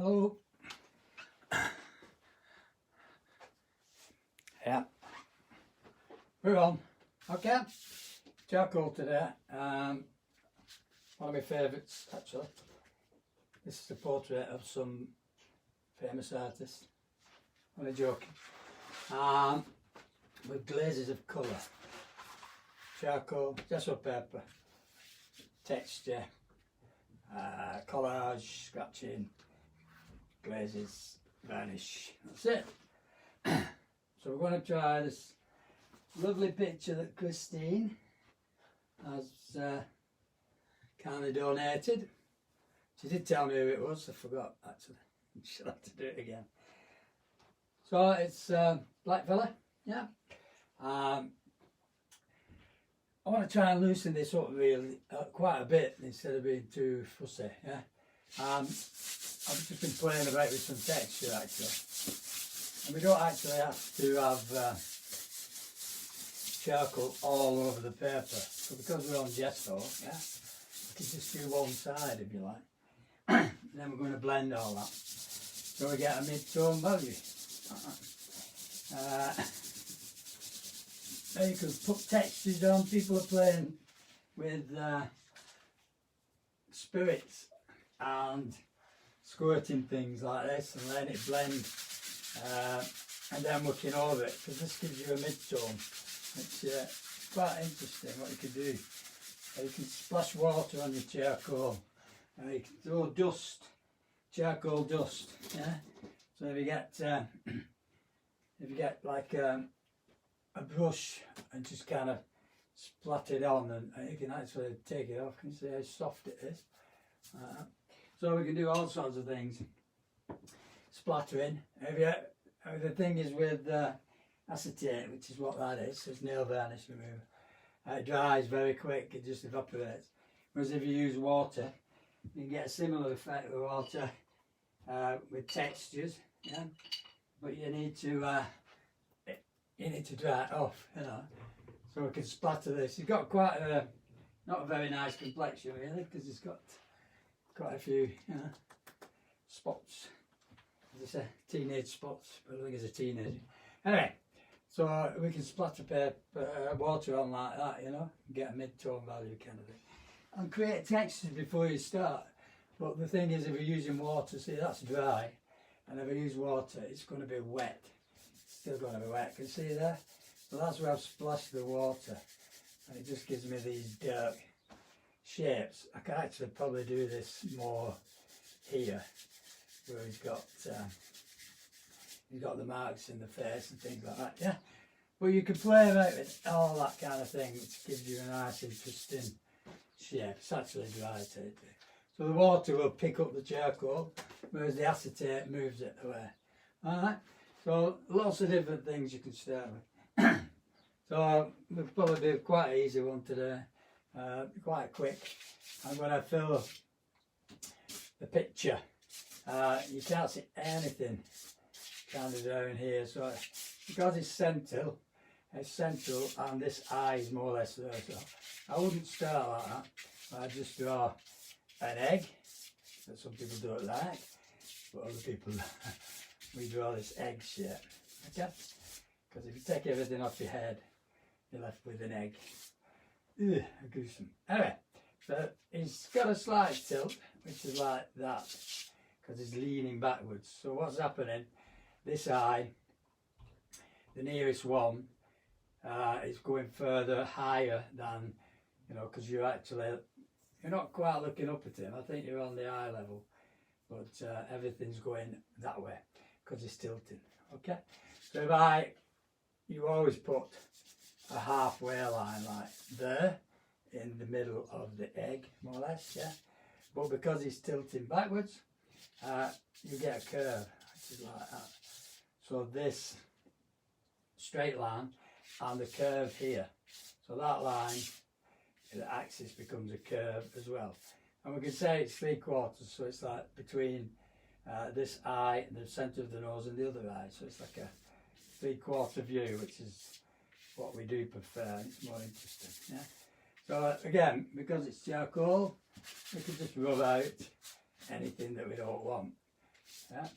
Hello. Yeah, we're on. Okay, charcoal today. One of my favourites actually. This is a portrait of some famous artist. I'm only joking. With glazes of colour, charcoal, gesso paper, texture, collage, scratching, glazes, varnish. That's it. So we're going to try this lovely picture that Christine has kindly donated. She did tell me who it was, I forgot actually. She'll have to do it again. So it's black fella, yeah. I want to try and loosen this up really quite a bit instead of being too fussy, yeah. I've just been playing about with some texture actually. And we don't actually have to have charcoal all over the paper. So because we're on gesso, yeah, we can just do one side if you like. And then we're going to blend all that. So we get a mid-tone value. You can put textures on. People are playing with spirits and squirting things like this and letting it blend. And then working over it, because this gives you a mid-tone. It's quite interesting what you can do. You can splash water on your charcoal. You can throw dust, charcoal dust. Yeah. So if you get like a brush and just kind of splat it on, and you can actually take it off. Can you see how soft it is? So we can do all sorts of things. Splattering. The thing is with acetate, which is what that is, it's nail varnish remover. It dries very quick, it just evaporates. Whereas if you use water, you can get a similar effect with water with textures, yeah. But you need to dry it off, you know. So we can splatter this. It's got quite not a very nice complexion really, because it's got quite a few, you know, spots. As I say, teenage spots, but I think it's a teenager. Anyway, so we can splatter water on like that, you know, and get a mid-tone value kind of thing. And create textures before you start. But the thing is, if you're using water, see that's dry, and if I use water, it's going to be wet. It's still going to be wet, can you see there? So that's where I've splashed the water, and it just gives me these dark shapes. I can actually probably do this more here, where he's got the marks in the face and things like that, yeah. But you can play about with all that kind of thing, which gives you a nice interesting shape. It's actually dry too. So the water will pick up the charcoal, whereas the acetate moves it away. Alright, so lots of different things you can start with. So we'll probably do quite an easy one today, quite quick. I'm going to fill the picture. You can't see anything kind of down here, so because it's central and this eye is more or less there, so I wouldn't start like that. I just draw an egg that some people don't like, but other people we draw this egg shape, okay? Because if you take everything off your head, you're left with an egg. Ugh, gruesome. Anyway, so he's got a slight tilt, which is like that, because he's leaning backwards. So what's happening, this eye, the nearest one, is going further higher than, you know, because you're not quite looking up at him. I think you're on the eye level, but everything's going that way because he's tilting, okay? So you always put a halfway line like there in the middle of the egg, more or less, yeah? But because he's tilting backwards, you get a curve, which is like that. So this straight line and the curve here. So that line, the axis becomes a curve as well. And we can say it's 3/4, so it's like between this eye, the centre of the nose and the other eye. So it's like a 3/4 view, which is what we do prefer. It's more interesting, yeah? So again, because it's charcoal, we can just rub out anything that we don't want. yeah,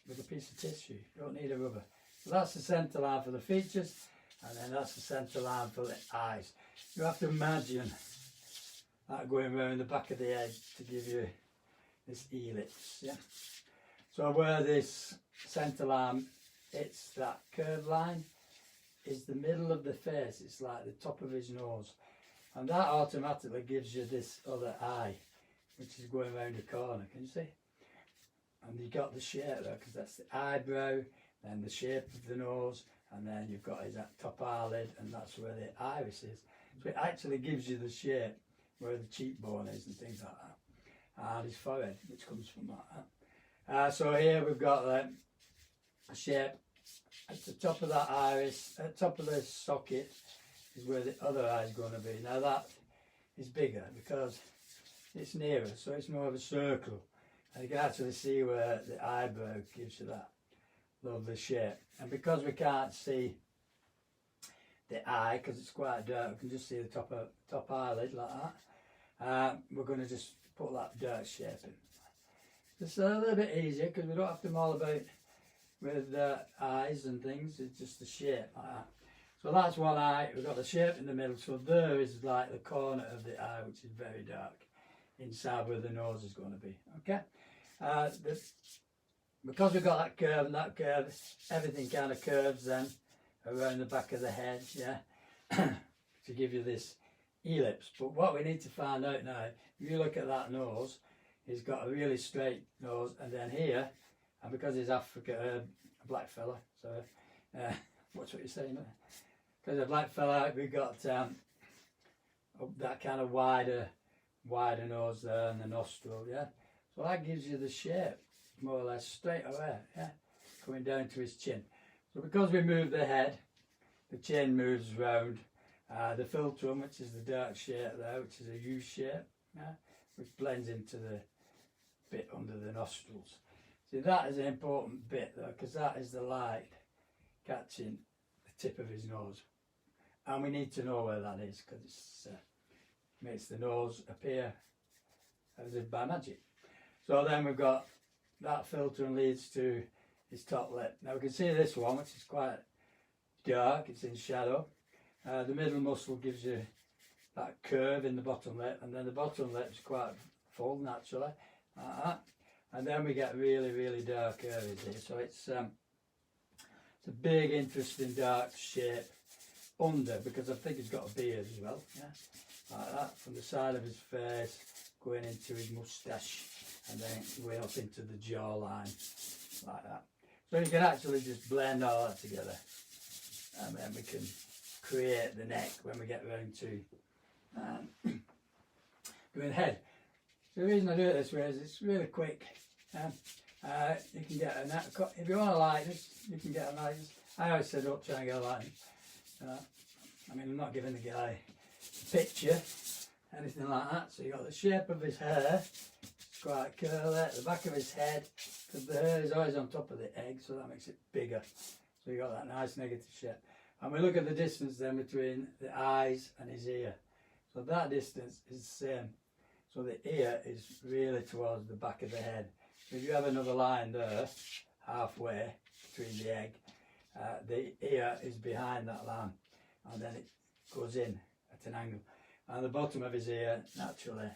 with a piece of tissue. You don't need a rubber. So that's the centre line for the features, and then that's the centre line for the eyes. You have to imagine that going around the back of the head to give you this ellipse, yeah. So where this centre line, it's that curved line, is the middle of the face. It's like the top of his nose, and that automatically gives you this other eye, which is going around the corner. Can you see? And you got the shape there, because that's the eyebrow, then the shape of the nose, and then you've got his top eyelid, and that's where the iris is. So it actually gives you the shape where the cheekbone is and things like that, and his forehead, which comes from that. So here we've got a shape at the top of that iris, at the top of the socket is where the other eye is going to be. Now that is bigger because it's nearer, so it's more of a circle, and you can actually see where the eyebrow gives you that lovely shape. And because we can't see the eye because it's quite dark, we can just see the top eyelid like that. We're going to just put that dark shape in. It's a little bit easier because we don't have to mull about with eyes and things. It's just the shape like that. So that's one eye. We've got the shape in the middle. So there is like the corner of the eye, which is very dark, inside where the nose is going to be. Okay. Because we've got that curve and that curve, everything kind of curves then around the back of the head, yeah, to give you this ellipse. But what we need to find out now, if you look at that nose, he's got a really straight nose, and then here, and because he's a black fella, so what's what you're saying? Because a black fella, we've got that kind of wider nose there, and the nostril, yeah. So that gives you the shape, more or less straight away, yeah, coming down to his chin. So because we move the head, the chin moves round. The philtrum, which is the dark shape there, which is a U shape, yeah, which blends into the bit under the nostrils. See, that is an important bit though, because that is the light catching the tip of his nose, and we need to know where that is because it makes the nose appear as if by magic. So then we've got that philtrum leads to his top lip. Now we can see this one, which is quite dark, it's in shadow. The middle muscle gives you that curve in the bottom lip, and then the bottom lip's quite full naturally, like that. And then we get really, really dark areas here. So it's a big, interesting dark shape under, because I think he's got a beard as well, yeah, like that, from the side of his face going into his moustache, and then going up into the jawline, like that. So you can actually just blend all that together, and then we can create the neck when we get round to doing head. So the reason I do it this way is it's really quick. You can get a neck, if you want to lighten this, you can get a nice, I always say don't try and get a lighten. I mean, I'm not giving the guy a picture, anything like that. So you got the shape of his hair, it's quite curly, at the back of his head, because the hair is always on top of the egg, so that makes it bigger. So you got that nice negative shape. And we look at the distance then between the eyes and his ear. So that distance is the same. So the ear is really towards the back of the head. So if you have another line there, halfway between the egg, the ear is behind that line, and then it goes in at an angle. And the bottom of his ear naturally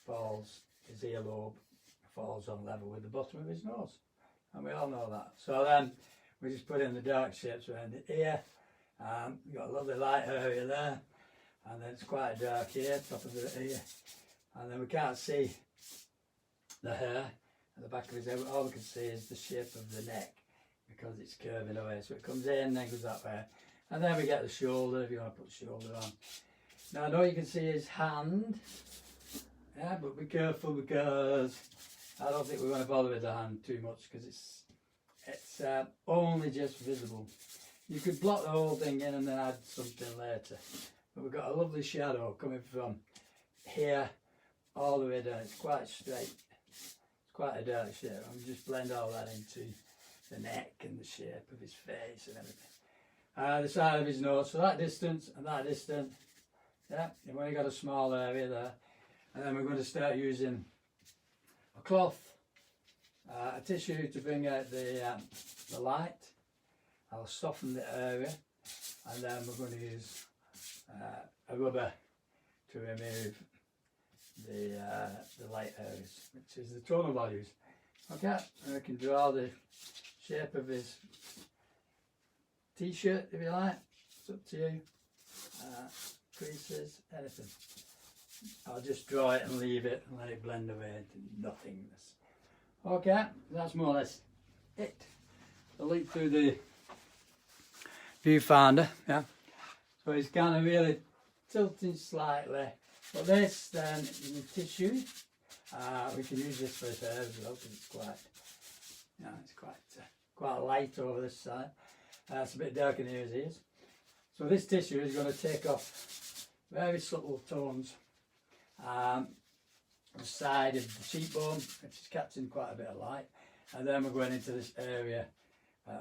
falls, his earlobe falls on level with the bottom of his nose. And we all know that. So then we just put in the dark shapes around the ear. You've got a lovely light area there, and then it's quite dark here, top of the ear, and then we can't see the hair at the back of his head. All we can see is the shape of the neck because it's curving away. So it comes in, then goes that way, and then we get the shoulder if you want to put the shoulder on. Now I know you can see his hand, yeah, but be careful because I don't think we want to bother with the hand too much because it's only just visible. You could block the whole thing in and then add something later. But we've got a lovely shadow coming from here all the way down. It's quite straight. It's quite a dark shape. And we just blend all that into the neck and the shape of his face and everything. The side of his nose. So that distance and that distance. Yeah, you've only got a small area there. And then we're going to start using a cloth. a tissue to bring out the light. I'll soften the area, and then we're going to use a rubber to remove the light areas, which is the tonal values. Okay, and we can draw the shape of his t-shirt if you like. It's up to you. Creases, anything. I'll just draw it and leave it and let it blend away into nothingness. Okay, that's more or less it. I'll look through the viewfinder, yeah. So it's kind of really tilting slightly. But this then in the tissue, we can use this for his hair as well, because it's quite, you know, it's quite light over this side. It's a bit darker near his ears. So this tissue is going to take off very subtle tones on the side of the cheekbone, which is catching quite a bit of light, and then we're going into this area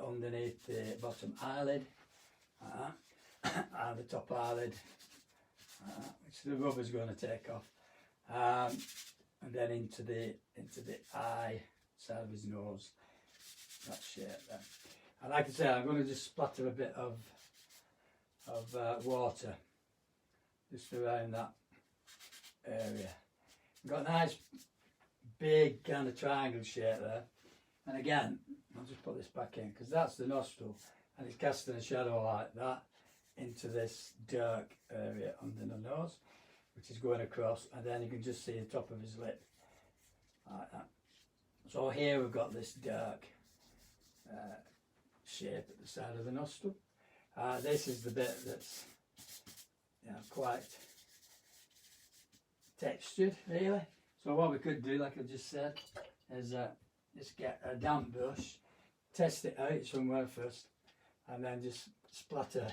underneath the bottom eyelid and the top eyelid, which the rubber is going to take off, and then into the eye side of his nose, that shape there. And like I say, I'm going to just splatter a bit of water just around that area. I've got a nice big kind of triangle shape there, and again I'll just put this back in because that's the nostril, and it's casting a shadow like that into this dark area under the nose, which is going across, and then you can just see the top of his lip like that. So here we've got this dark shape at the side of the nostril. This is the bit that's, you know, quite textured really. So what we could do, like I just said, is just get a damp brush, test it out somewhere first, and then just splatter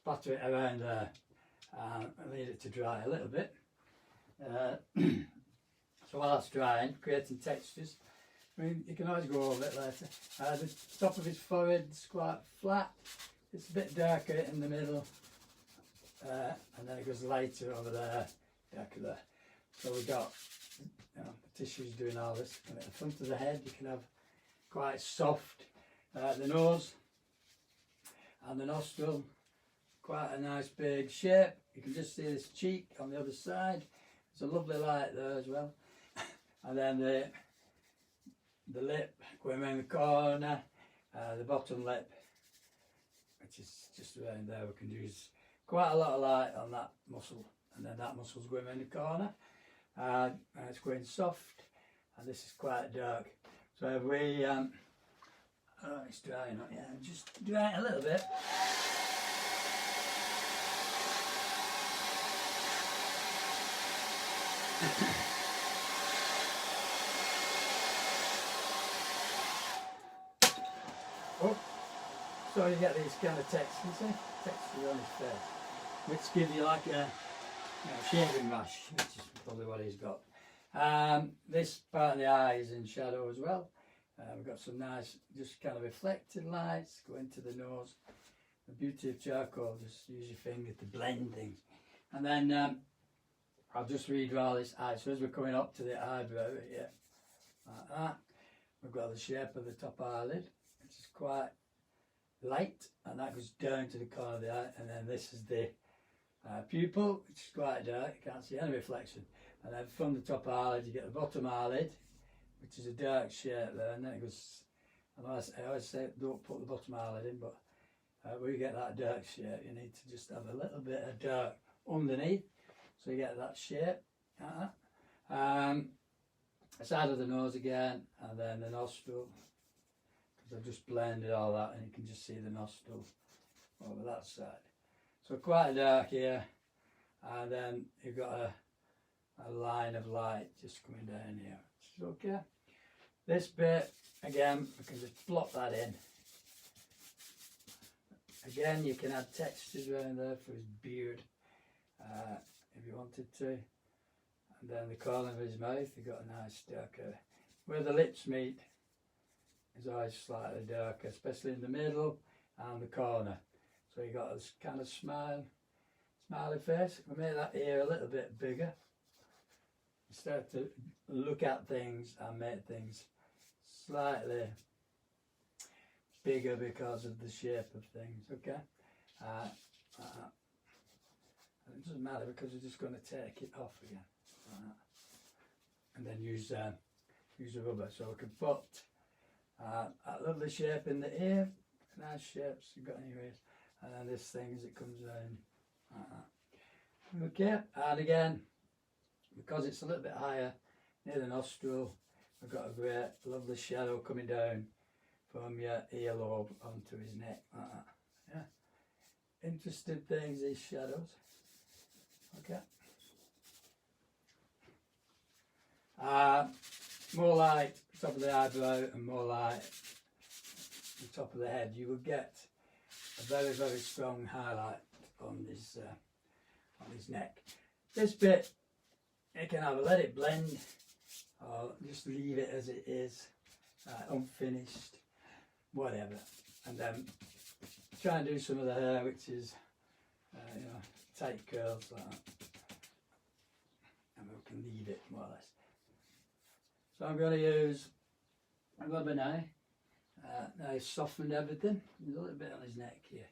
it around there and leave it to dry a little bit. So while that's drying, creating textures, I mean, you can always go over it later. The top of his forehead is quite flat. It's a bit darker in the middle, and then it goes lighter over there, darker there. So we've got, you know, the tissues doing all this. And at the front of the head, you can have quite soft, the nose and the nostril, quite a nice big shape. You can just see this cheek on the other side. There's a lovely light there as well. And then the lip going around the corner, the bottom lip, which is just around there. We can use quite a lot of light on that muscle, and then that muscle's going around the corner, and it's going soft, and this is quite dark. So if we, oh, it's drying up, yeah, just dry it a little bit. Oh, so you get these kind of textures on his face, which give you like a, you know, shaving rash, which is probably what he's got. This part of the eye is in shadow as well. We've got some nice, just kind of reflected lights going to the nose. The beauty of charcoal, just use your finger to blend things. And then I'll just redraw this eye. So as we're coming up to the eyebrow here, like that, we've got the shape of the top eyelid, which is quite light, and that goes down to the corner of the eye. And then this is the pupil, which is quite dark, you can't see any reflection. And then from the top eyelid you get the bottom eyelid, which is a dark shape there, and then it goes, I always say don't put the bottom eyelid in, but when you get that dark shape you need to just have a little bit of dark underneath, so you get that shape. The side of the nose again, and then the nostril, because I've just blended all that and you can just see the nostril over that side. So quite dark here, and then you've got a line of light just coming down here. Okay. This bit, again, we can just blot that in. Again, you can add textures around there for his beard, if you wanted to. And then the corner of his mouth, you've got a nice darker. Where the lips meet is always slightly darker, especially in the middle and the corner. So you've got this kind of smiley face. We make that ear a little bit bigger. Start to look at things and make things slightly bigger because of the shape of things, okay? It doesn't matter because we're just going to take it off again, and then use the rubber. So we can put that lovely shape in the ear, nice shapes you've got in your ears, and then this thing as it comes down like that. Okay, and again, because it's a little bit higher near the nostril, we've got a great lovely shadow coming down from your earlobe onto his neck like that. Yeah, interesting things, these shadows. Okay. More light top of the eyebrow and more light the top of the head. You will get a very, very strong highlight on his neck. This bit, you can either let it blend or just leave it as it is, unfinished, whatever. And then try and do some of the hair, which is, you know, tight curls like that. And we can leave it more or less. So I'm going to use a rubber now. Now he's softened everything. There's a little bit on his neck here.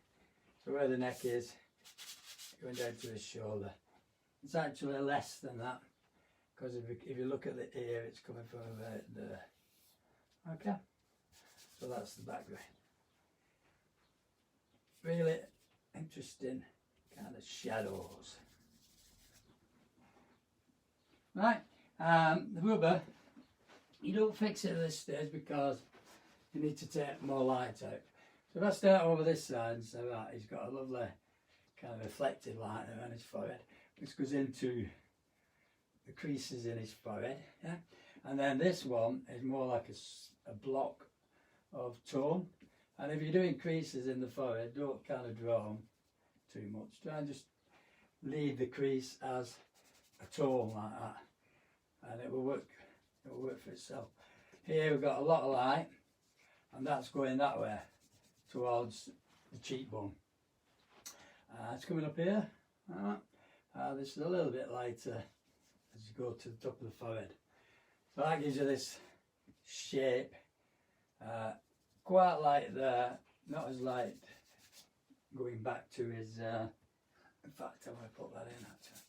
So where the neck is, going down to his shoulder. It's actually less than that, because if you look at the ear, it's coming from about there. Okay, so that's the background. Really interesting kind of shadows. Right, the rubber, you don't fix it at this stage because you need to take more light out. So if I start over this side and say, right, he's got a lovely kind of reflected light there on his forehead, which goes into the creases in his forehead, yeah? And then this one is more like a block of tone. And if you're doing creases in the forehead, don't kind of draw them too much. Try and just leave the crease as a tone like that, and it will work. It will work for itself. Here we've got a lot of light, and that's going that way towards the cheekbone. It's coming up here. This is a little bit lighter as you go to the top of the forehead. So that gives you this shape. Quite light there, not as light going back to his, in fact I want to put that in actually,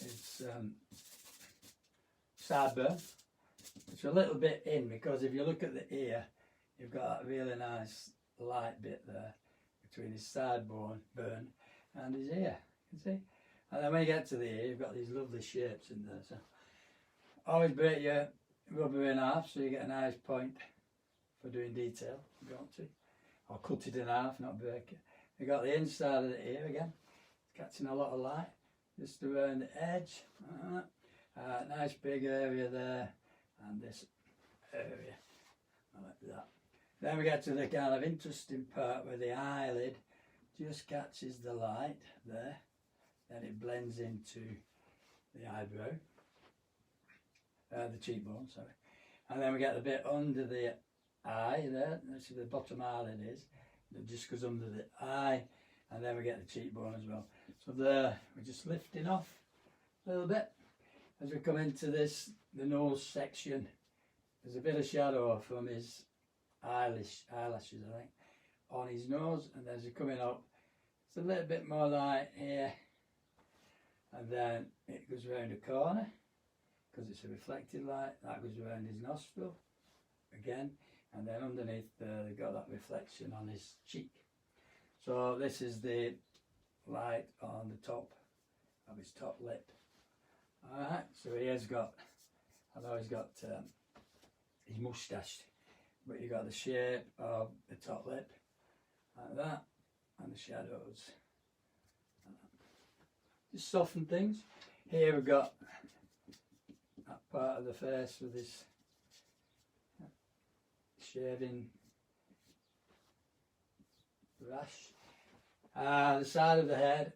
his sideburn. It's a little bit in because if you look at the ear, you've got that really nice light bit there between his sideburn and his ear, you can see. And then when you get to the ear, you've got these lovely shapes in there. So always break your rubber in half so you get a nice point for doing detail if you want to, or cut it in half, not break it. You got the inside of the ear again, catching a lot of light just around the edge. Nice big area there, and this area like that. Then we get to the kind of interesting part where the eyelid just catches the light there, then it blends into the eyebrow, the cheekbone, sorry. And then we get the bit under the eye there, that's where the bottom eyelid is, it just goes under the eye, and then we get the cheekbone as well. So there, we're just lifting off a little bit. As we come into this, the nose section, there's a bit of shadow from his eyelashes, I think, on his nose, and as you're coming up, it's a little bit more light here, and then it goes around the corner, because it's a reflected light, that goes around his nostril, again, and then underneath there, they've got that reflection on his cheek. So this is the light on the top of his top lip. Alright, so he has got, I know he's got his moustache, but you got the shape of the top lip, like that, and the shadows. Just soften things. Here we've got that part of the face with this shaving brush. The side of the head,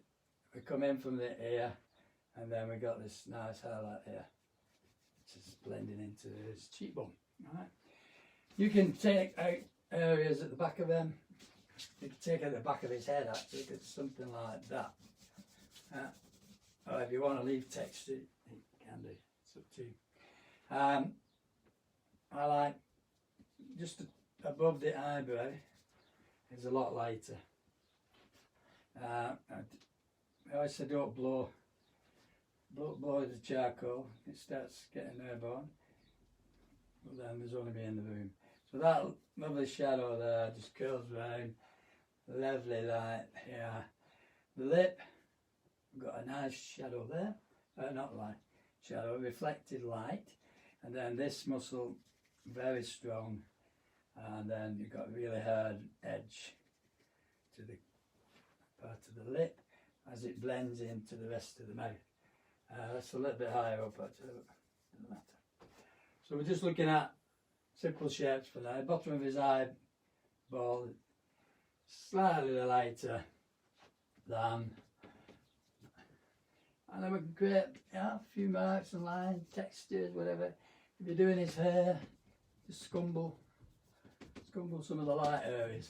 we come in from the ear, and then we got this nice highlight here, which is blending into his cheekbone. Right. You can take out areas at the back of him. You can take out the back of his head actually, because something like that. Or if you want to leave texture, you can do. It's up to you. I like just above the eyebrow is a lot lighter. I always say don't blow the charcoal, it starts getting airborne, but then there's only me in the room. So that lovely shadow there just curls round, lovely light here. The lip, we've got a nice shadow there, not light, shadow, reflected light, and then this muscle, very strong, and then you've got a really hard edge to the part of the lip as it blends into the rest of the mouth. That's a little bit higher up actually, doesn't matter. So we're just looking at simple shapes for that. Bottom of his eyeball, slightly lighter than, and then we can create a few marks and lines, textures, whatever. If you're doing his hair, just scumble some of the light areas.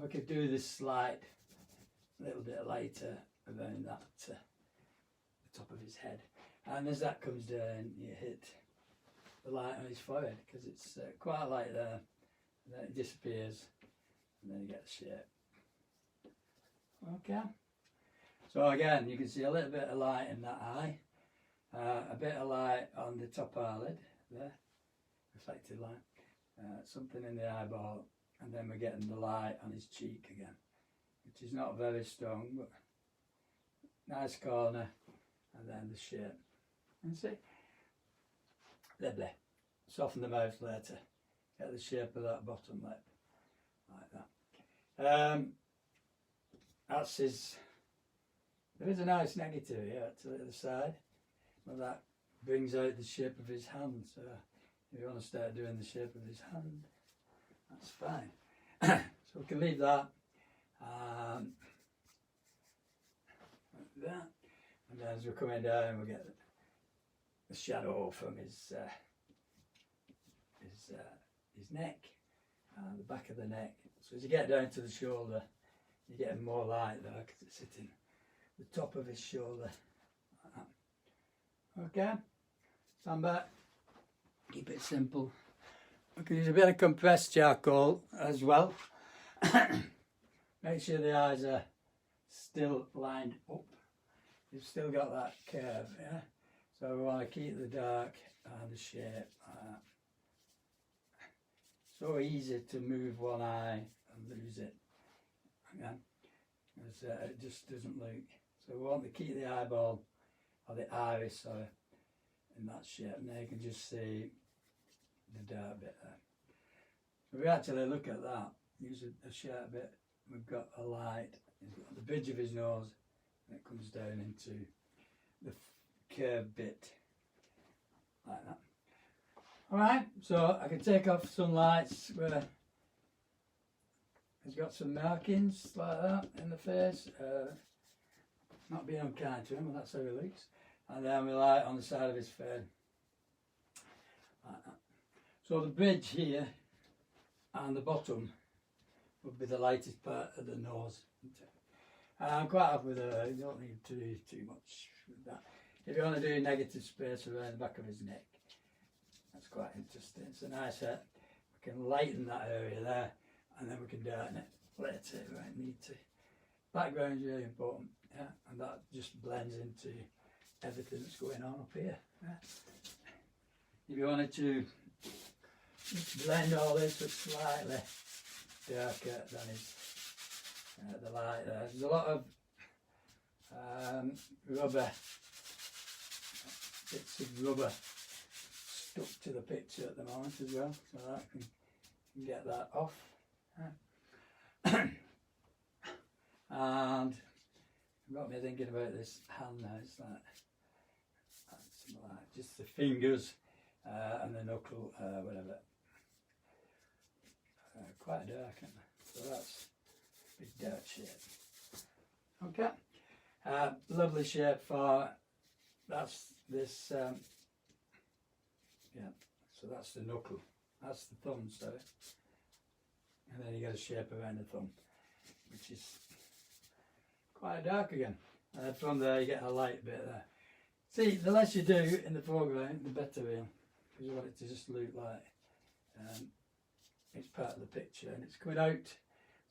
We could do this slight, little bit lighter around that the top of his head, and as that comes down, you hit the light on his forehead because it's quite light there, and then it disappears, and then you get the shape. Okay. So again, you can see a little bit of light in that eye, a bit of light on the top eyelid there, reflected light, something in the eyeball, and then we're getting the light on his cheek again, which is not very strong, but nice corner, and then the shape. And see, lovely. Soften the mouth later, get the shape of that bottom lip, like that. That's his. There is a nice negative here to the other side, but that brings out the shape of his hand. So if you want to start doing the shape of his hand, that's fine. So we can leave that like that, and then as we're coming down, we'll get the shadow from his neck and the back of the neck. So as you get down to the shoulder, you're getting more light there because it's hitting the top of his shoulder. Like that. Okay, stand back, keep it simple. We can use a bit of compressed charcoal as well. Make sure the eyes are still lined up. You've still got that curve, yeah? So we want to keep the dark and the shape. So easy to move one eye and lose it. Again, it just doesn't look. So we want to keep the eyeball or the iris in that shape, and there you can just see the dark bit there. So we actually look at that, use a sharp bit, we've got a light, he's got the bridge of his nose, and it comes down into the curved bit, like that. Alright, so I can take off some lights where he's got some markings like that in the face, not being unkind to him, but that's how he looks. And then we light on the side of his face, like that. So the bridge here and the bottom would be the lightest part of the nose. I'm quite happy with it, you don't need to do too much with that. If you want to do negative space around the back of his neck, that's quite interesting. It's a nice set. We can lighten that area there, and then we can darken it later if we need to. Background is really important, yeah, and that just blends into everything that's going on up here. Yeah. If you wanted to blend all this with slightly darker than the light there. There's a lot of rubber, bits of rubber stuck to the picture at the moment as well, so that can get that off. Yeah. And it got me thinking about this hand now. It's like just the fingers and the knuckle, whatever. Quite dark, isn't it? So that's a big dark shape. Okay, lovely shape for that's this. Yeah, so that's the knuckle. That's the thumb, sorry. And then you get a shape around the thumb, which is quite dark again. And from there you get a light bit there. See, the less you do in the foreground, the better really, because you want it to just look like it's part of the picture, and it's coming out.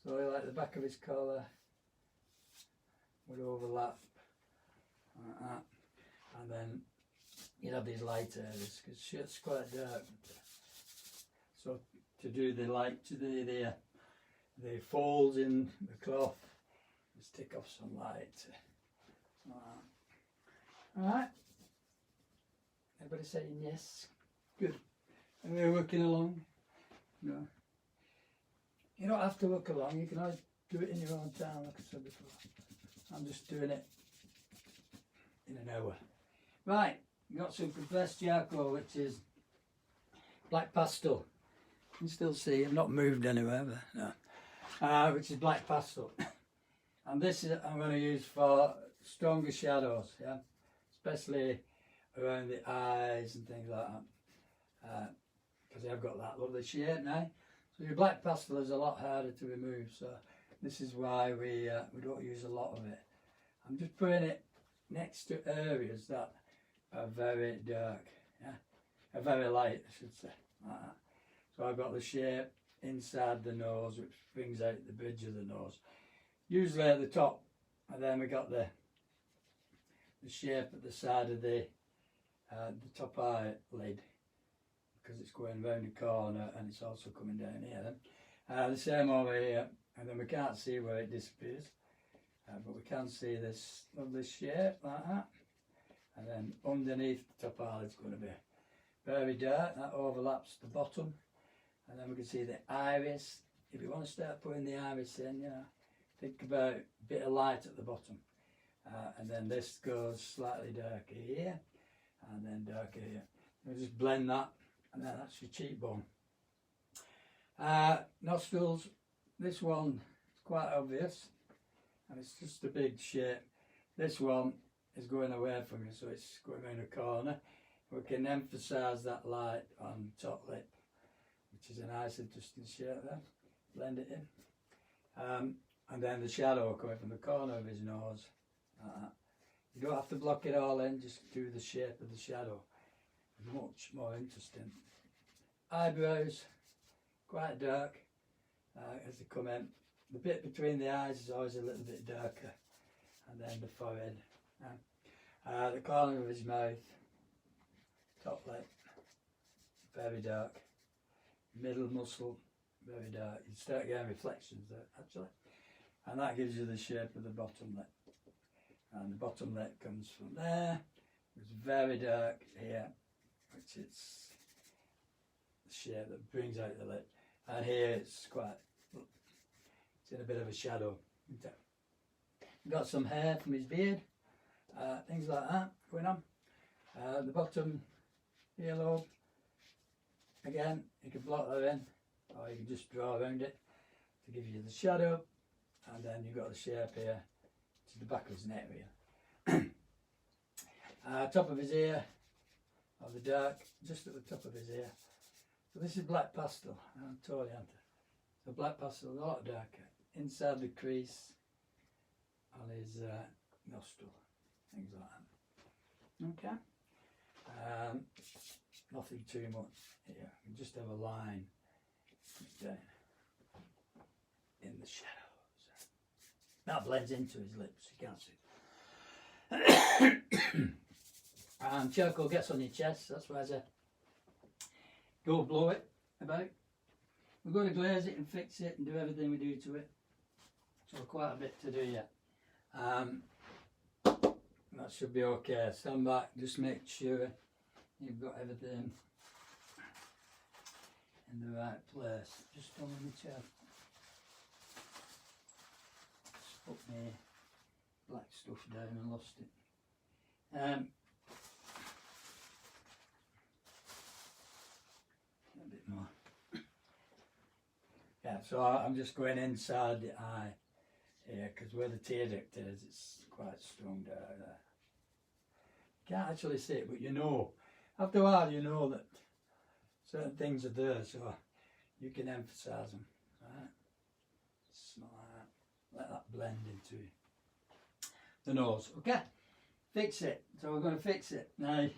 So like the back of his collar would overlap like that, and then you'd have these light areas because shirt's quite dark. So to do the light, to the folds in the cloth, just take off some light. Alright, everybody saying yes? Good. And we're working along. No, you don't have to work along, you can always do it in your own time, like I said before. I'm just doing it in an hour. Right, got some compressed charcoal, which is black pastel. You can still see, I've not moved anywhere, but no. Which is black pastel. And this is I'm going to use for stronger shadows, yeah, especially around the eyes and things like that, because I've got that lovely shape now. So your black pastel is a lot harder to remove, so this is why we don't use a lot of it. I'm just putting it next to areas that are very dark, yeah, are very light, I should say, like that. So I've got the shape inside the nose, which brings out the bridge of the nose, usually at the top, and then we got the shape at the side of the top eyelid, because it's going round the corner and it's also coming down here then. The same over here, and then we can't see where it disappears, but we can see this lovely shape like that, and then underneath the top eyelid's going to be very dark, that overlaps the bottom, and then we can see the iris. If you want to start putting the iris in, you know, think about a bit of light at the bottom, and then this goes slightly darker here, and then darker here. We'll just blend that, and then that's your cheekbone. Nostrils, this one is quite obvious, and it's just a big shape. This one is going away from you, so it's going around the corner. We can emphasise that light on top lip, which is a nice interesting shape there. Blend it in. And then the shadow coming from the corner of his nose. You don't have to block it all in, just do the shape of the shadow. It's much more interesting. Eyebrows, quite dark as they come in. The bit between the eyes is always a little bit darker, and then the forehead. The corner of his mouth, top lip, very dark. Middle muscle, very dark. You start getting reflections there, actually. And that gives you the shape of the bottom lip. And the bottom lip comes from there. It's very dark here, which is the shape that brings out the lip. And here it's quite, it's in a bit of a shadow. Got some hair from his beard, things like that going on. The bottom earlobe, again, you can block that in, or you can just draw around it to give you the shadow. And then you've got the shape here to the back of his neck here. Top of his ear, or the dark, just at the top of his ear. So this is black pastel, I'm totally anti. So black pastel is a lot darker. Inside the crease on his nostril, things like that. Okay. Nothing too much here. We just have a line down in the shadow. That blends into his lips, you can't see. And charcoal gets on your chest, that's why I say go blow it about. We're going to glaze it and fix it and do everything we do to it. So quite a bit to do yet. That should be okay. Stand back, just make sure you've got everything in the right place. Just on the chair. Put my black stuff down and lost it. A bit more. Yeah, so I'm just going inside the eye here, because where the tear duct is, it's quite strong down there. You can't actually see it, but you know. After a while, you know that certain things are there, so you can emphasise them. Right? Smell like that. Let that blend into the nose. Okay, fix it. So we're going to fix it. Now,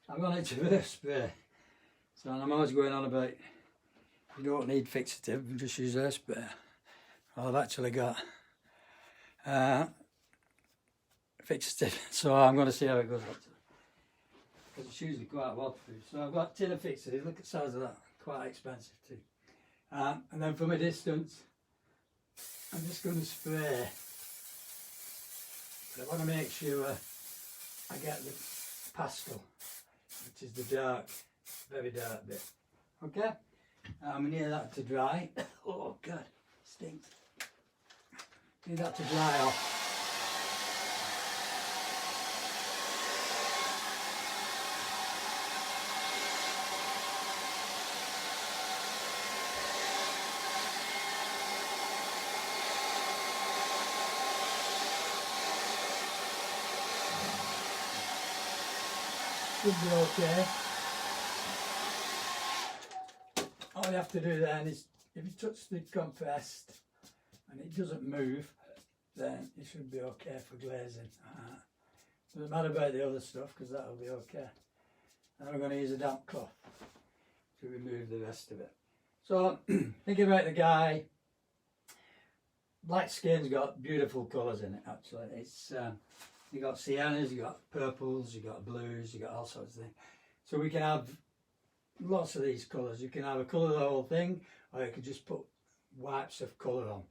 I'm going to reverse spray. So I'm always going on about You don't need fixative, just use hairspray. Well, I've actually got fixative, so I'm going to see how it goes actually. Because it's usually quite waterproof. So I've got a tin of fixative, look at the size of that, quite expensive too. And then from a distance, I'm just going to spray. But I want to make sure I get the pastel, which is the dark, very dark bit. Okay? I'm near that to dry. Oh God, stinks. Need that to dry off. Should be okay. All you have to do then is, if you touch the compressed and it doesn't move, then it should be okay for glazing. Doesn't matter about the other stuff because that'll be okay. And I'm going to use a damp cloth to remove the rest of it. So thinking about the guy, black skin's got beautiful colours in it actually. It's you got siennas, you got purples, you got blues, you got all sorts of things. So we can have lots of these colours. You can have a colour the whole thing, or you can just put wipes of colour on.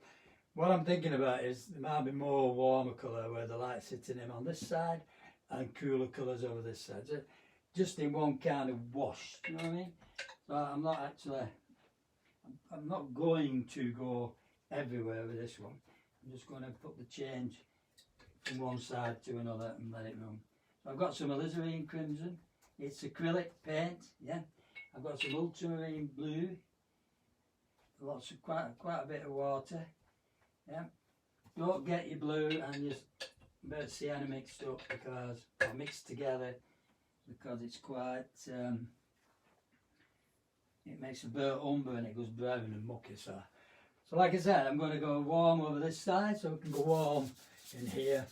What I'm thinking about is there might be more warmer colour where the light's hitting him on this side and cooler colours over this side. So just in one kind of wash, you know what I mean? So I'm not actually, I'm not going to go everywhere with this one. I'm just going to put the change from one side to another and let it run. So I've got some alizarin crimson. It's acrylic paint, yeah. I've got some ultramarine blue. Lots of quite a bit of water, yeah. Don't get your blue and your burnt sienna mixed up because, or mixed together, because it's quite, it makes a burnt umber and it goes brown and mucky. So like I said, I'm going to go warm over this side, so we can go warm in here,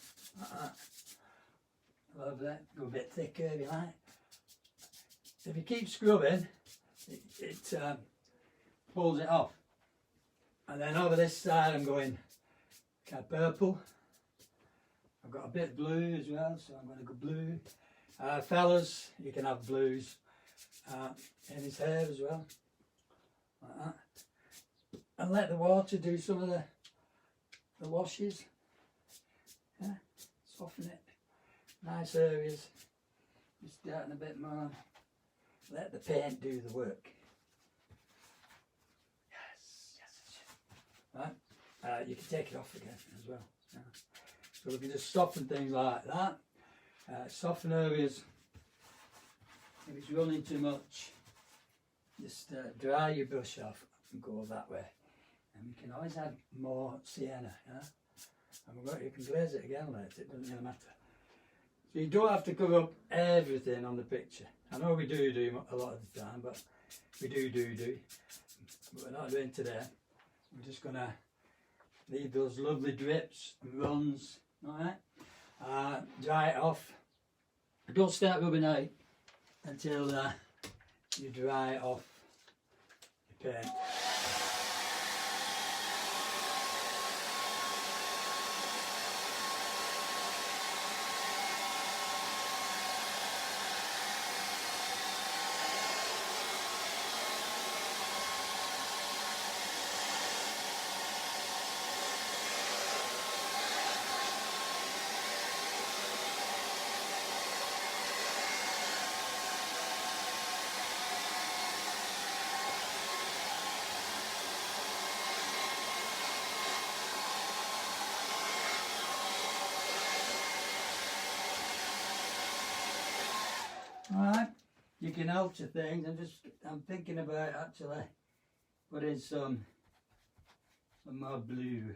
over there, go a bit thicker if you like. If you keep scrubbing, it pulls it off. And then over this side I'm going kind of purple. I've got a bit of blue as well, so I'm going to go blue. Fellas, you can have blues in his hair as well, like that. And let the water do some of the washes. Yeah, soften it. Nice areas. Just darken a bit more. Let the paint do the work. Yes, yes, yes. Right, you can take it off again as well. Yeah. So we can just soften things like that. Soften areas. If it's running too much, just dry your brush off and go that way. And we can always add more sienna. Yeah? And you can glaze it again later, it doesn't really matter. So you don't have to cover up everything on the picture. I know we do a lot of the time, but we do. But we're not doing today. We're just going to leave those lovely drips and runs, alright? Dry it off. Don't start rubbing out until you dry off the paint. Alright, you can alter things. I'm thinking about actually putting some more blue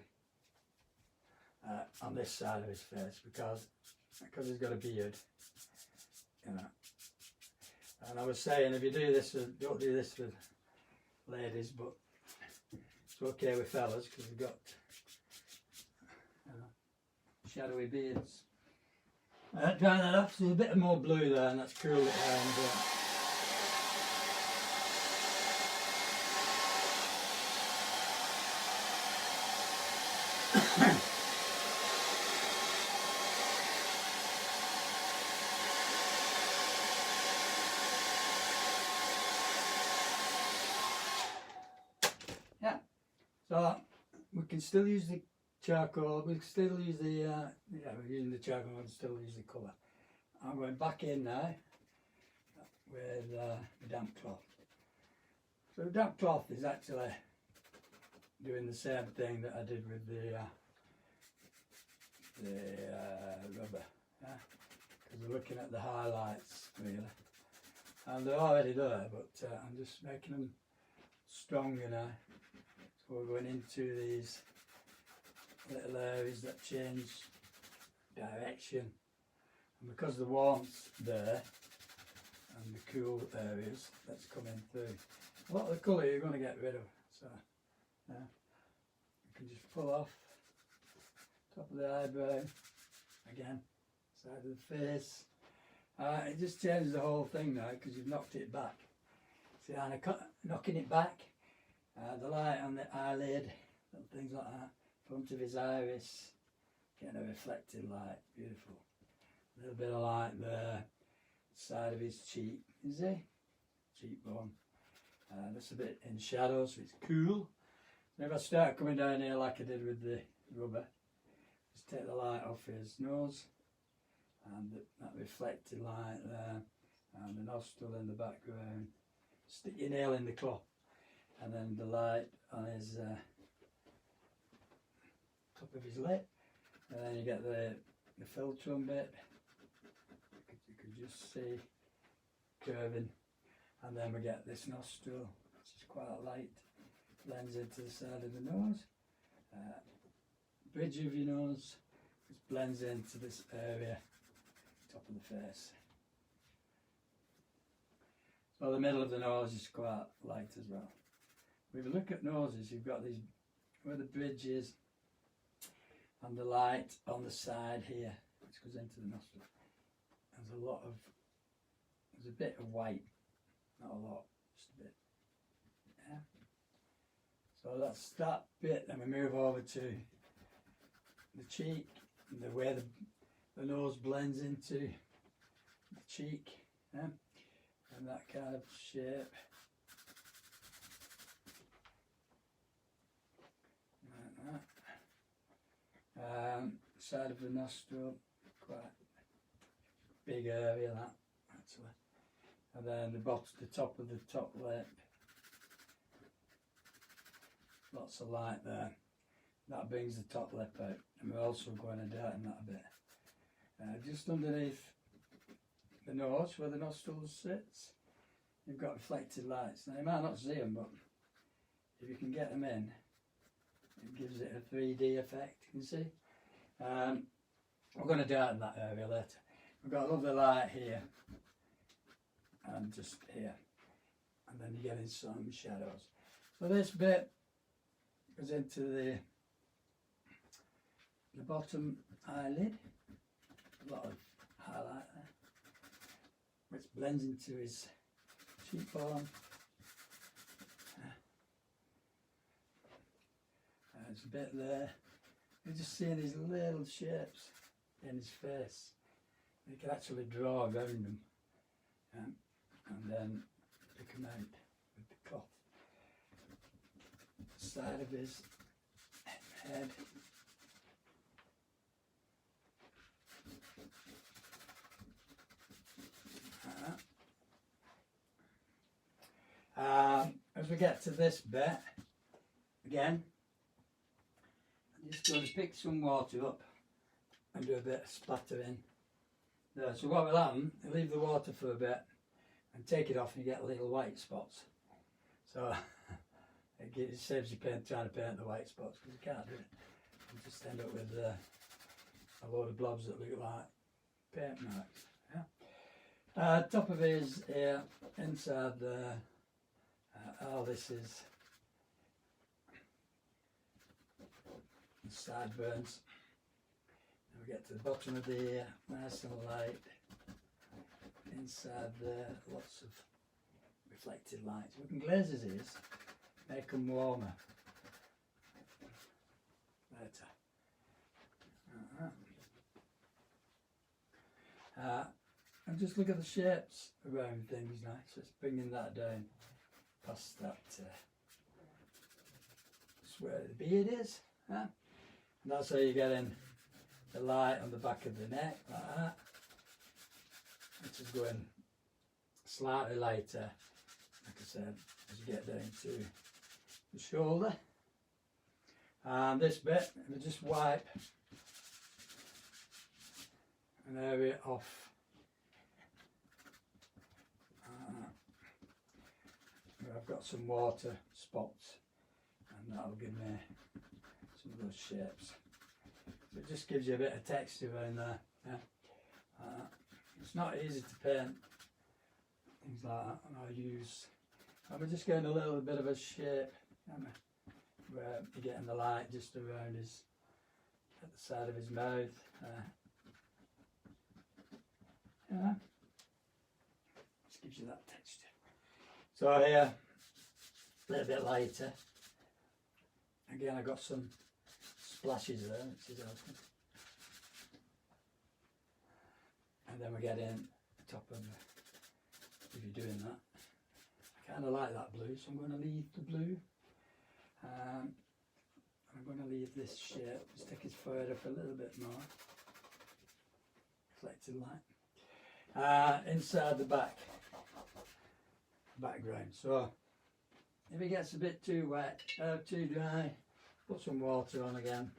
on this side of his face because he's got a beard, you know. And I was saying, if you do this, don't do this with ladies, but it's okay with fellas because they've got shadowy beards. Dry that off, so there's a bit more blue there, and that's cooled it down a bit. Yeah, so we can still use the charcoal, we can still use the, yeah, we're using the charcoal and still use the colour. I'm going back in now with the damp cloth. So the damp cloth is actually doing the same thing that I did with the rubber, yeah? Because we're looking at the highlights really, and they're already there, but I'm just making them stronger now. So we're going into these little areas that change direction, and because the warmth's there and the cool areas that's coming through, a lot of the colour you're going to get rid of. So yeah, you can just pull off top of the eyebrow, again side of the face. It just changes the whole thing now because you've knocked it back. See, I'm knocking it back, the light on the eyelid and things like that, front of his iris, getting a reflected light, beautiful. A little bit of light there, side of his cheek, you see, cheekbone. That's a bit in shadow, so it's cool. So if I start coming down here like I did with the rubber, just take the light off his nose, and that reflected light there, and the nostril in the background. Stick your nail in the cloth, and then the light on his top of his lip, and then you get the filtrum bit. You could just see curving, and then we get this nostril, which is quite light, blends into the side of the nose, bridge of your nose, which blends into this area, top of the face. So the middle of the nose is quite light as well. If you look at noses, you've got these, where the bridge is, and the light on the side here, which goes into the nostril. There's a lot of, there's a bit of white, not a lot, just a bit. Yeah. So that's that bit. Then we move over to the cheek, and the way the nose blends into the cheek, yeah, and that kind of shape. Like that. Side of the nostril, quite big area that actually, and then the top of the top lip, lots of light there. That brings the top lip out, and we're also going to darken that a bit. Just underneath the nose, where the nostril sits, you've got reflected lights. Now you might not see them, but if you can get them in, it gives it a 3D effect, you can see. We're going to darken that area later. We've got a lovely light here, and just here, and then you get in some shadows. So this bit goes into the bottom eyelid, a lot of highlight there, which blends into his cheekbone. There's a bit there. You're just seeing these little shapes in his face. You can actually draw around them, and then pick them out with the cloth. Side of his head. As we get to this bit, again, I'm just going to pick some water up and do a bit of splattering there. So what will happen, you leave the water for a bit and take it off and you get little white spots. So it saves you trying to paint the white spots, because you can't do it. You just end up with a load of blobs that look like paint marks. Yeah. Top of his ear, inside there, all this is the sideburns. And we get to the bottom of the ear, nice and light. Inside there, lots of reflected lights. We can glaze his ears, make them warmer later. And just look at the shapes around things now. So it's bringing that down past that. That's where the beard is. And that's how you're getting the light on the back of the neck, like that. Which is going slightly lighter, like I said, as you get down to the shoulder. And this bit, if I just wipe an area off. I've got some water spots, and that'll give me some of those shapes. So it just gives you a bit of texture around there. Yeah? It's not easy to paint things like that, and I'm just getting a little bit of a shape where you're getting the light just around his, at the side of his mouth. Yeah, just gives you that texture. So here, a little bit lighter. Again, I got some splashes there, which is awesome. And then we get in the top of if you're doing that. I kind of like that blue, so I'm going to leave the blue. I'm going to leave this shape, just take his forehead up a little bit more. Reflected light. Inside the background. So if it gets a bit too wet, too dry, put some water on again.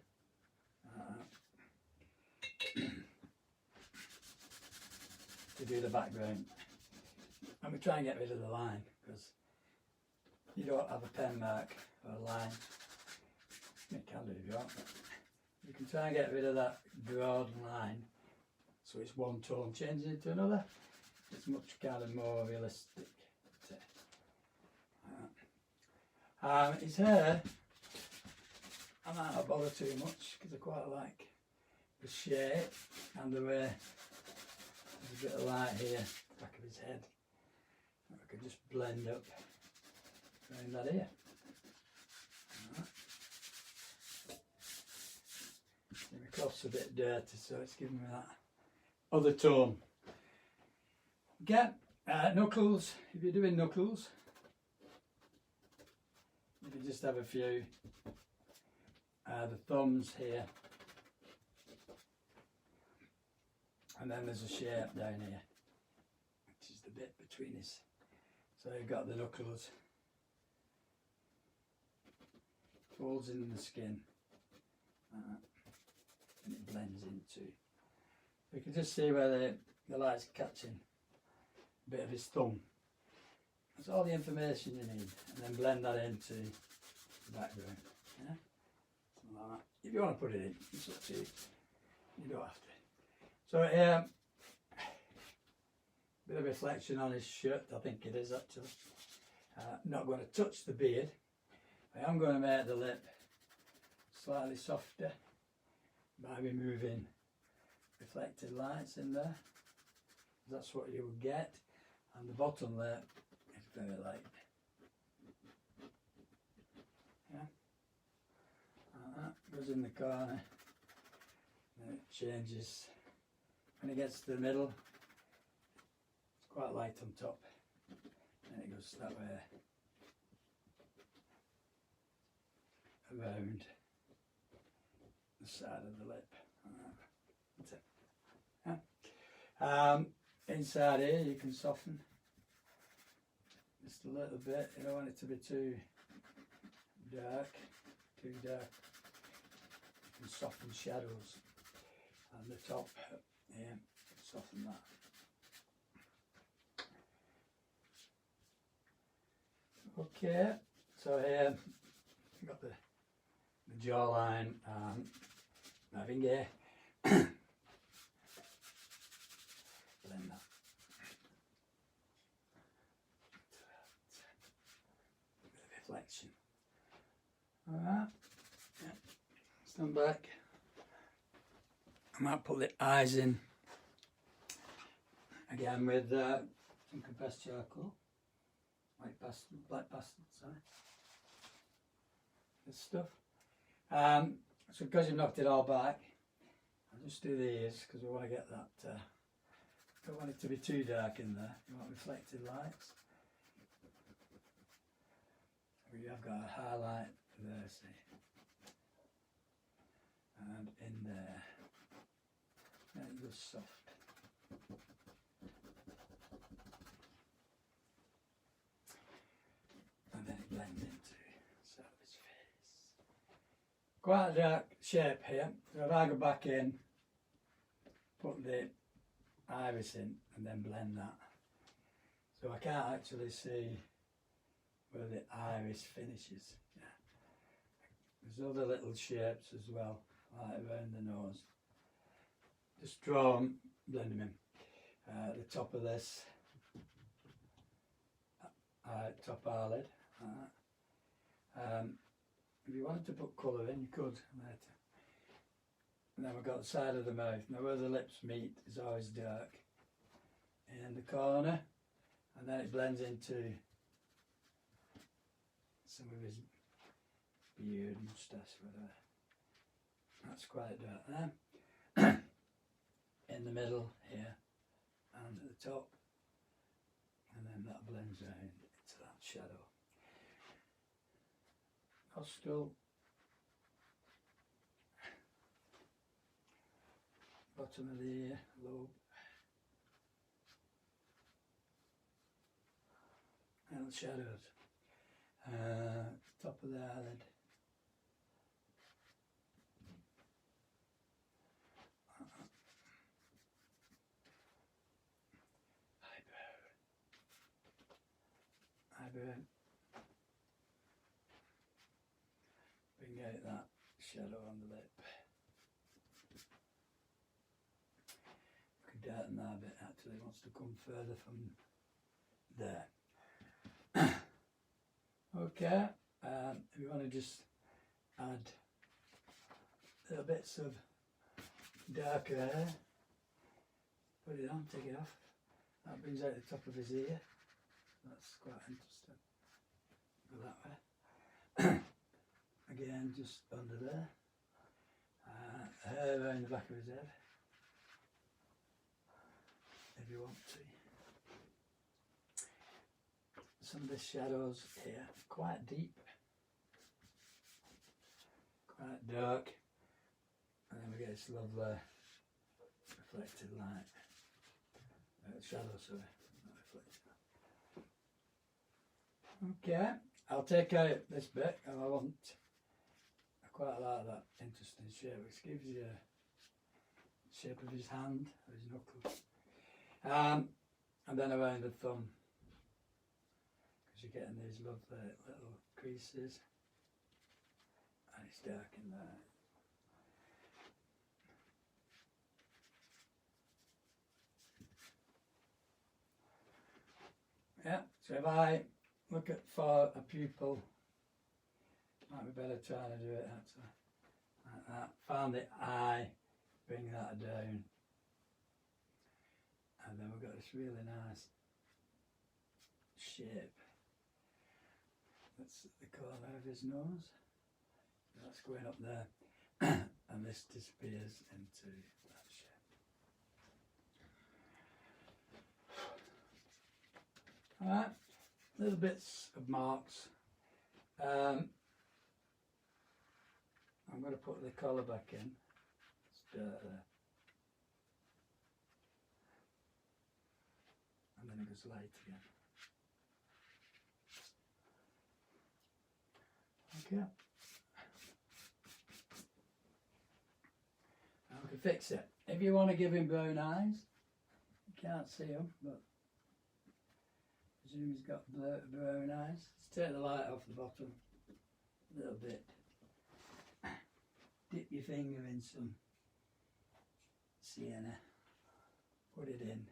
To do the background. And we try and get rid of the line, because you don't have a pen mark or a line. You can do if you want, but you can try and get rid of that broad line, so it's one tone changing it to another. It's much kind of more realistic. His hair, I might not bother too much, because I quite like the shape and the way there's a bit of light here, back of his head. I could just blend up around that here. The cloth's a bit dirty, so it's giving me that other tone. Again, knuckles, if you're doing knuckles, you can just have a few, the thumbs here, and then there's a shape down here, which is the bit between his, so you've got the knuckles, folds in the skin, and it blends into, you can just see where the light's catching a bit of his thumb. That's all the information you need, and then blend that into the background. Yeah? Something like that. If you want to put it in, it's up to you. You don't have to. So bit of reflection on his shirt, I think it is actually. Not going to touch the beard. I am going to make the lip slightly softer by removing reflected lights in there. That's what you would get, and the bottom lip is very light. Yeah, that goes in the corner, and it changes when it gets to the middle. It's quite light on top, and it goes that way around the side of the lip. That's it. Yeah. Inside here you can soften just a little bit. You don't want it to be too dark. You can soften shadows, and the top here, soften that. Okay, so here you've got the jawline, having here. Blend that. Bit of reflection. Alright, yeah. Stand back. I might put the eyes in again with some compressed charcoal. Black pastel, sorry. This stuff. So because you've knocked it all back, I'll just do these because we want to get that Don't want it to be too dark in there. You want reflected lights. We have got a highlight there, see, and in there, and it goes soft. And then it blends into Sally's face. Quite a dark shape here, so if I go back in, put the iris in and then blend that. So I can't actually see where the iris finishes. Yeah. There's other little shapes as well, like around the nose. Just draw them, blend them in. The top of this, top eyelid. If you wanted to put colour in, you could later. And then we've got the side of the mouth. Now where the lips meet is always dark. In the corner, and then it blends into some of his beard, moustache, whatever. That's quite dark there. In the middle here, and at the top, and then that blends out into that shadow. Nostril, bottom of the ear, lobe, and shadows. Top of the eyelid. Eyebrow. Bring out that shadow on the lip. Could darken that a bit actually, it wants to come further from there. Okay, if you want to just add little bits of darker hair, put it on, take it off. That brings out the top of his ear. That's quite interesting. Go that way. Again, just under there. Hair around the back of his head, if you want to. Some of the shadows here, quite deep, quite dark, and then we get this lovely reflected light. Shadow, sorry, not reflected. Okay, I'll take out this bit, and I quite like that interesting shape, which gives you the shape of his hand, or his knuckles, and then around the thumb. You're getting these lovely little creases, and it's dark in there. Yeah, so if I look at for a pupil, might be better trying to do it actually, like that. Found the eye, bring that down, and then we've got this really nice shape. That's the corner of his nose. That's going up there, and this disappears into that shape. Alright, little bits of marks. I'm going to put the collar back in. It's dirt there. And then it goes light again. Okay. Now we can fix it. If you want to give him brown eyes, you can't see them, but I presume he's got brown eyes. Let's take the light off the bottom a little bit. Dip your finger in some sienna, put it in.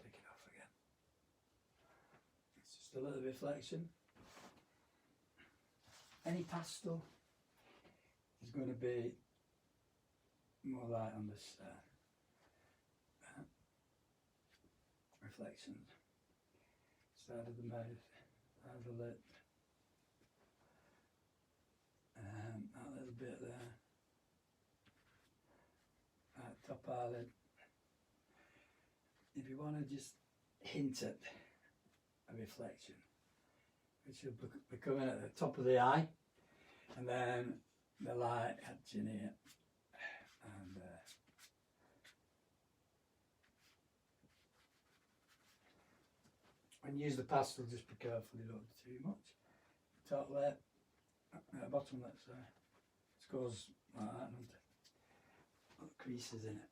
Take it off again. It's just a little reflection. Any pastel is going to be more light on this reflection. Side of the mouth, side of the lip, that little bit there, top eyelid. If you want to just hint at a reflection, which will be coming at the top of the eye, and then the light catching here, and when you use the pastel, just be careful you don't do too much. Top lip, bottom lip, sorry. It goes like that, doesn't it? Got creases in it.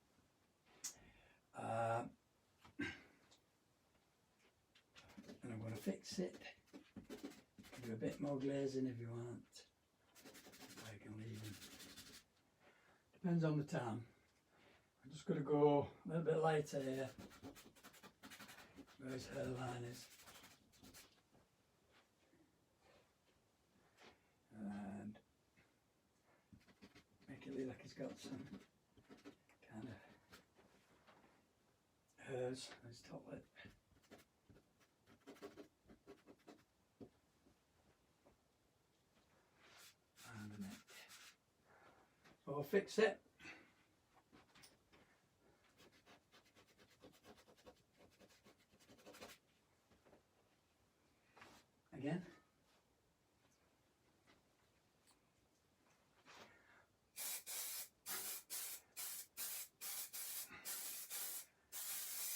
And I'm going to fix it. Do a bit more glazing if you want. I can leave them. Depends on the time. I'm just going to go a little bit lighter here, where his hairline is. And make it look like he's got some kind of hairs on his top lip. And the neck. So I'll fix it. Again.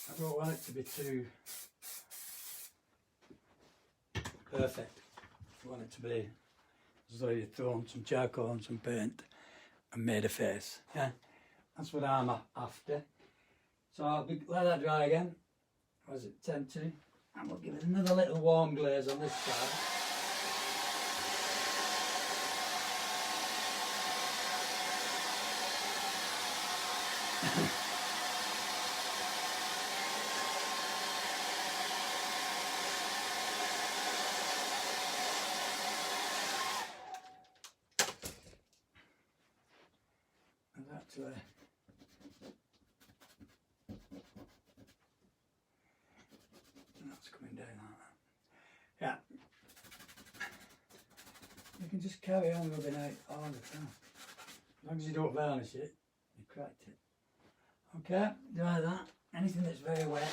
I don't want it to be too perfect. I want it to be as though you've thrown some charcoal and some paint and made a face. Yeah, that's what I'm after. So I'll let that dry again. Was it 10 to? And we'll give it another little warm glaze on this side. And actually, that's coming down like that. Yeah. You can just carry on rubbing out all the time. As long as you don't varnish it, you cracked it. Okay, dry that. Anything that's very wet.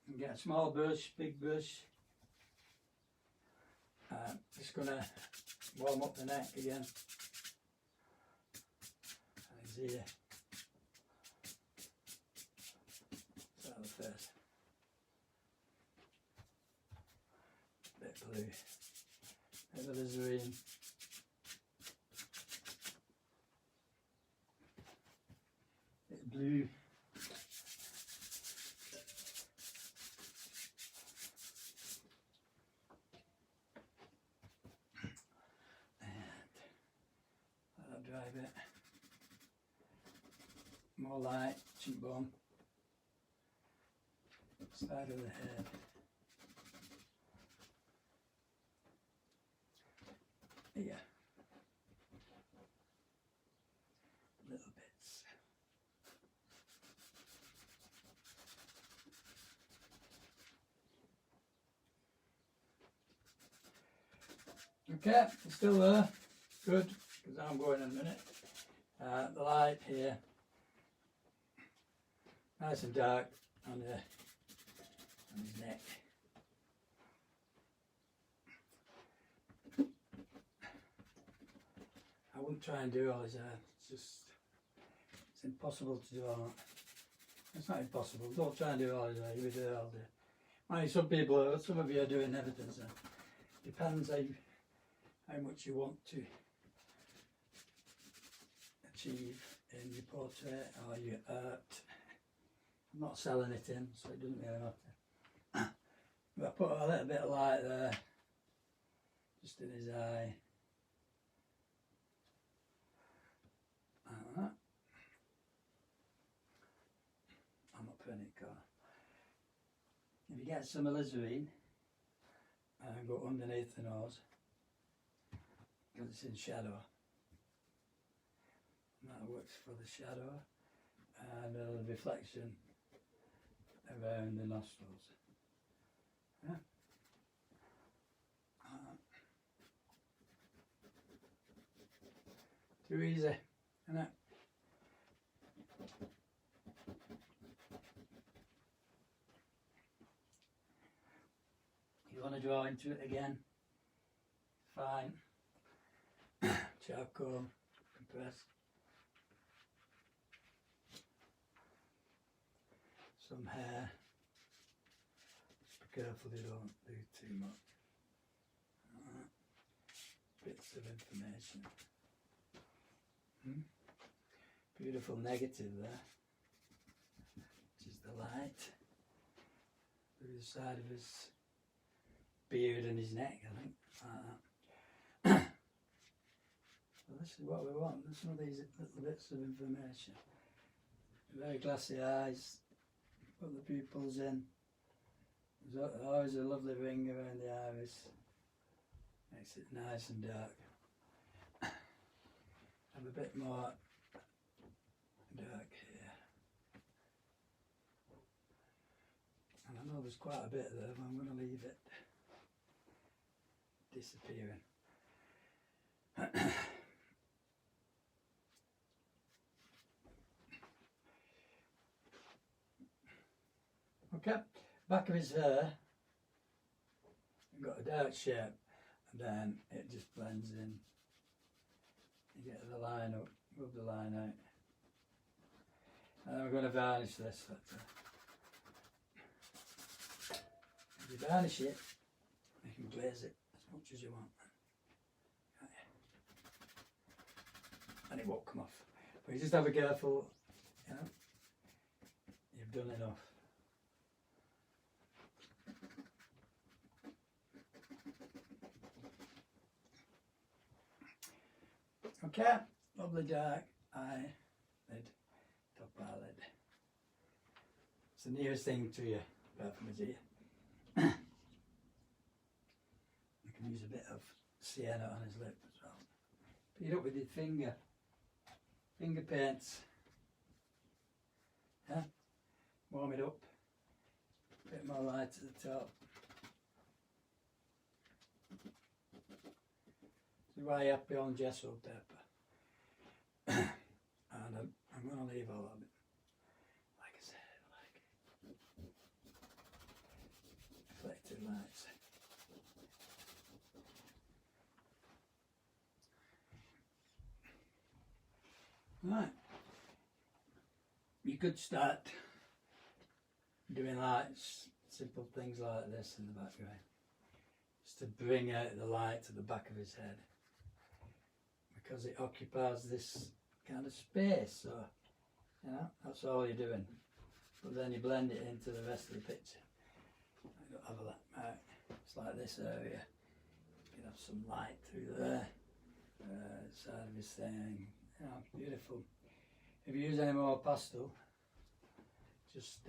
And get a small brush, big brush. Just gonna warm up the neck again. And his ear. Start with first. Bit blue. Bit of alizarin. Bit blue. Dry a bit. More light, cheekbone, side of the head. Here. Little bits. Okay, it's still there. Good. Because I'm going in a minute. The light here, nice and dark on his neck. I wouldn't try and do all his hair. It's impossible to do all that. It's not impossible. Don't try and do all his hair. You'll be doing it all day. Mind, some of you are doing everything. So depends how much you want to achieve in your portrait or your art. I'm not selling it in, so it doesn't really matter. But I put a little bit of light there, just in his eye. Like that. I'm not putting it colour. If you get some alizarin and go underneath the nose, because it's in shadow. And that works for the shadow. and a little reflection around the nostrils. Yeah. Too easy, isn't it? You want to draw into it again? Fine. Charcoal, compress. Some hair. Just be careful you don't do too much. Bits of information. Beautiful negative there, which is the light through the side of his beard and his neck, I think, like that. So this is what we want. There's some of these little bits of information. Very glassy eyes, put the pupils in. There's always a lovely ring around the iris, makes it nice and dark. Have a bit more dark here. And I know there's quite a bit there, but I'm going to leave it disappearing. Okay, back of his hair, you've got a dark shape, and then it just blends in. You get the line up, rub the line out. And then we're going to varnish this. If you varnish it, you can glaze it as much as you want. And it won't come off. But you just have a careful, you know, you've done enough. Okay, lovely dark eye lid, top eyelid. It's the nearest thing to you, apart from his ear. You can use a bit of sienna on his lip as well. Beat up with your finger paints. Yeah, warm it up. A bit more light at the top. This is why you have to be on gesso paper. And I'm going to leave all of it, like I said, like reflected lights. Right, you could start doing lights, simple things like this in the background, just to bring out the light to the back of his head, because it occupies this kind of space, so you know, that's all you're doing. But then you blend it into the rest of the picture. I don't have a light. It's like this area. You can have some light through there, side of his thing. You know, beautiful. If you use any more pastel, just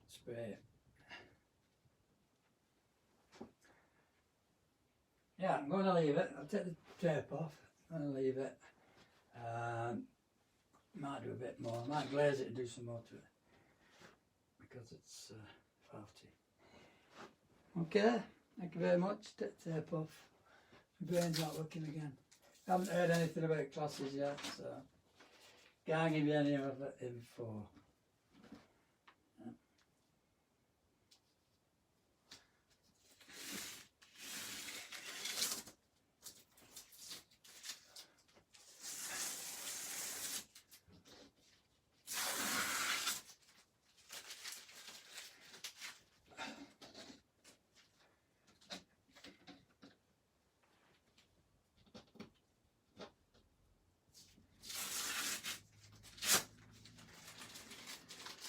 spray it. Yeah, I'm going to leave it. I'll take the tape off. I'm going to leave it. Might do a bit more. I might glaze it and do some more to it, because it's faulty. Okay, thank you very much. Take the tape off. My brain's not working again. I haven't heard anything about classes yet, so can't give you any other info.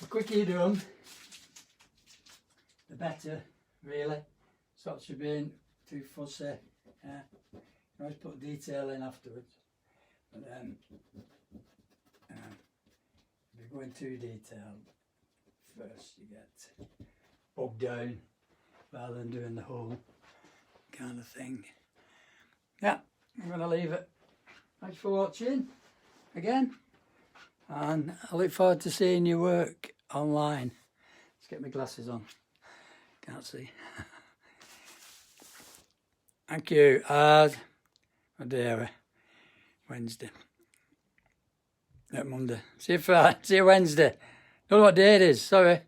The quicker you do them, the better, really. Stops you being too fussy. Yeah. You can always put detail in afterwards. But then, if you're going too detailed, first you get bogged down rather than doing the whole kind of thing. Yeah, I'm going to leave it. Thanks for watching. again. And I look forward to seeing your work online. Let's get my glasses on. Can't see. Thank you. Oh dear. Wednesday. Not Monday. See you Friday. See you Wednesday. Don't know what day it is. Sorry.